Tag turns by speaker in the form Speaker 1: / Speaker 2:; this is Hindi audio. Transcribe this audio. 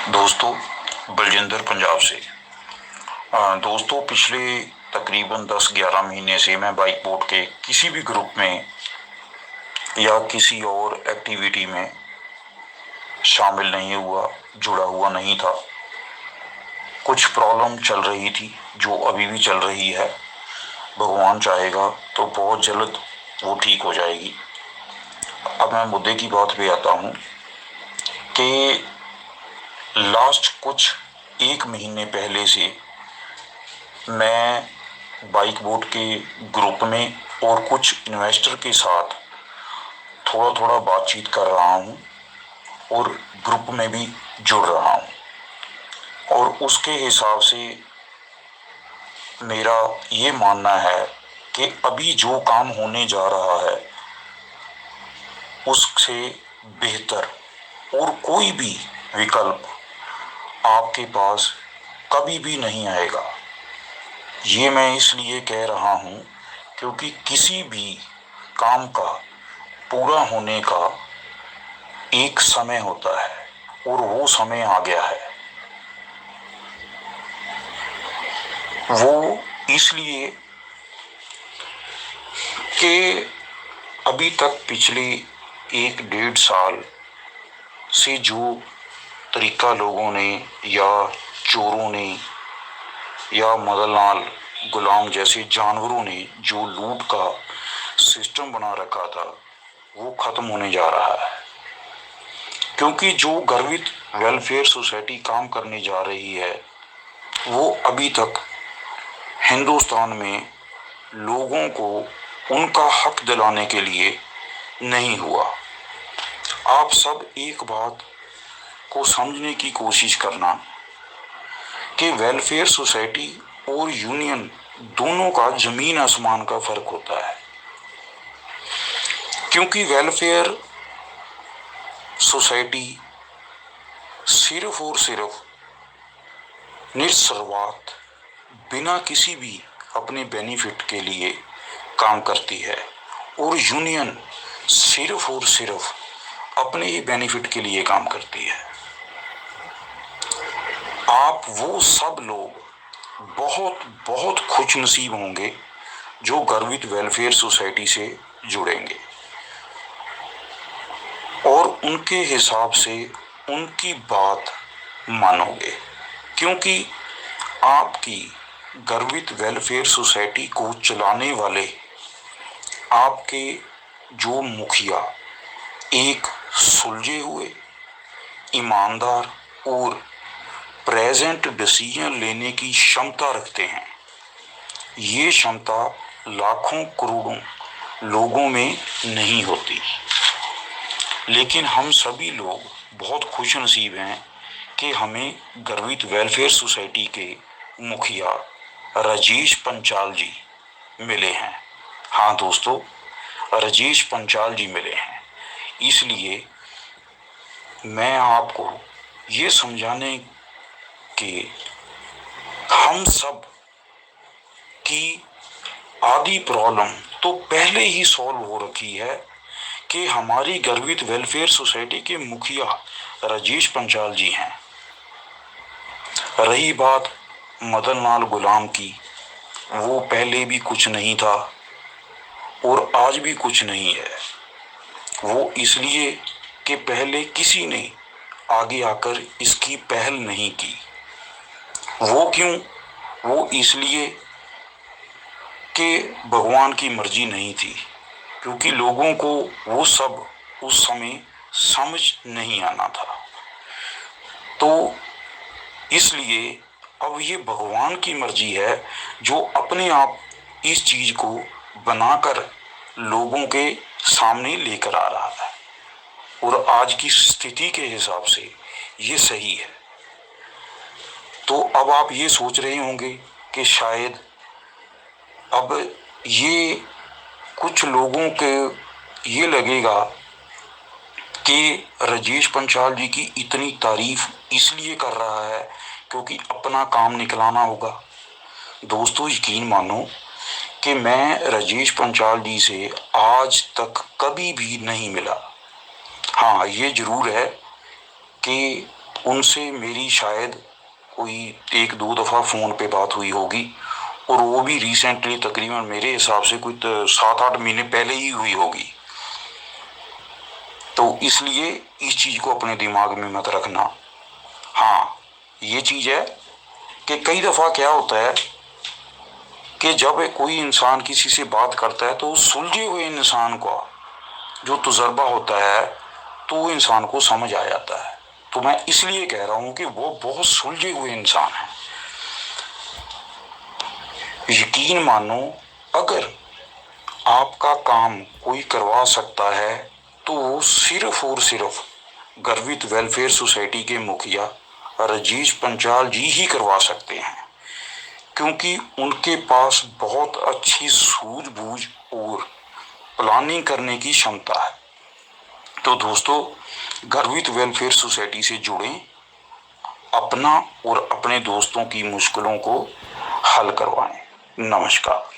Speaker 1: दोस्तों, बलजिंदर पंजाब से। दोस्तों, पिछले तकरीबन 10-11 महीने से मैं बाइक बोर्ड के किसी भी ग्रुप में या किसी और एक्टिविटी में शामिल नहीं हुआ, जुड़ा हुआ नहीं था। कुछ प्रॉब्लम चल रही थी जो अभी भी चल रही है। भगवान चाहेगा तो बहुत जल्द वो ठीक हो जाएगी। अब मैं मुद्दे की बात पे आता हूँ कि लास्ट कुछ 1 महीने पहले से मैं बाइक बोर्ड के ग्रुप में और कुछ इन्वेस्टर के साथ थोड़ा थोड़ा बातचीत कर रहा हूँ और ग्रुप में भी जुड़ रहा हूँ। और उसके हिसाब से मेरा ये मानना है कि अभी जो काम होने जा रहा है उससे बेहतर और कोई भी विकल्प आपके पास कभी भी नहीं आएगा। ये मैं इसलिए कह रहा हूँ क्योंकि किसी भी काम का पूरा होने का एक समय होता है और वो समय आ गया है। वो इसलिए कि अभी तक पिछले 1-1.5 साल से जो तरीका लोगों ने या चोरों ने या मदनलाल गुलाम जैसे जानवरों ने जो लूट का सिस्टम बना रखा था वो खत्म होने जा रहा है। क्योंकि जो गर्वित वेलफेयर सोसाइटी काम करने जा रही है वो अभी तक हिंदुस्तान में लोगों को उनका हक दिलाने के लिए नहीं हुआ। आप सब एक बात को समझने की कोशिश करना कि वेलफेयर सोसाइटी और यूनियन दोनों का जमीन आसमान का फर्क होता है। क्योंकि वेलफेयर सोसाइटी सिर्फ और सिर्फ निस्वार्थ बिना किसी भी अपने बेनिफिट के लिए काम करती है और यूनियन सिर्फ और सिर्फ अपने ही बेनिफिट के लिए काम करती है। आप वो सब लोग बहुत बहुत खुश नसीब होंगे जो गर्वित वेलफेयर सोसाइटी से जुड़ेंगे और उनके हिसाब से उनकी बात मानोगे। क्योंकि आपकी गर्वित वेलफेयर सोसाइटी को चलाने वाले आपके जो मुखिया एक सुलझे हुए, ईमानदार और प्रेजेंट डिसीजन लेने की क्षमता रखते हैं। ये क्षमता लाखों करोड़ों लोगों में नहीं होती। लेकिन हम सभी लोग बहुत खुश नसीब हैं कि हमें गर्वित वेलफेयर सोसाइटी के मुखिया राजेश पंचाल जी मिले हैं। हाँ दोस्तों, राजेश पंचाल जी मिले हैं। इसलिए मैं आपको ये समझाने कि हम सब की आधी प्रॉब्लम तो पहले ही सॉल्व हो रखी है कि हमारी गर्वित वेलफेयर सोसाइटी के मुखिया राजेश पंचाल जी हैं। रही बात मदनलाल गुलाम की, वो पहले भी कुछ नहीं था और आज भी कुछ नहीं है। वो इसलिए कि पहले किसी ने आगे आकर इसकी पहल नहीं की। वो क्यों? वो इसलिए कि भगवान की मर्जी नहीं थी। क्योंकि लोगों को वो सब उस समय समझ नहीं आना था। तो इसलिए अब ये भगवान की मर्जी है जो अपने आप इस चीज को बनाकर लोगों के सामने लेकर आ रहा है और आज की स्थिति के हिसाब से ये सही है। तो अब आप ये सोच रहे होंगे कि शायद अब ये कुछ लोगों के ये लगेगा कि राजेश पंचाल जी की इतनी तारीफ इसलिए कर रहा है क्योंकि अपना काम निकलाना होगा। दोस्तों, यकीन मानो कि मैं राजेश पंचाल जी से आज तक कभी भी नहीं मिला। हाँ, ये जरूर है कि उनसे मेरी शायद कोई 1-2 दफ़ा फ़ोन पे बात हुई होगी, और वो भी रिसेंटली, तकरीबन मेरे हिसाब से कोई 7-8 महीने पहले ही हुई होगी। तो इसलिए इस चीज़ को अपने दिमाग में मत रखना। हाँ, ये चीज़ है कि कई दफ़ा क्या होता है कि जब कोई इंसान किसी से बात करता है तो उस सुलझे हुए इंसान का जो तजुर्बा होता है तो वो इंसान को समझ आ जाता है। तो मैं इसलिए कह रहा हूँ कि वो बहुत सुलझे हुए इंसान है। यकीन मानो, अगर आपका काम कोई करवा सकता है तो वो सिर्फ और सिर्फ गर्वित वेलफेयर सोसाइटी के मुखिया राजेश पंचाल जी ही करवा सकते हैं, क्योंकि उनके पास बहुत अच्छी सूझबूझ और प्लानिंग करने की क्षमता है। तो दोस्तों, गर्वित वेलफेयर सोसाइटी से जुड़ें, अपना और अपने दोस्तों की मुश्किलों को हल करवाएं। नमस्कार।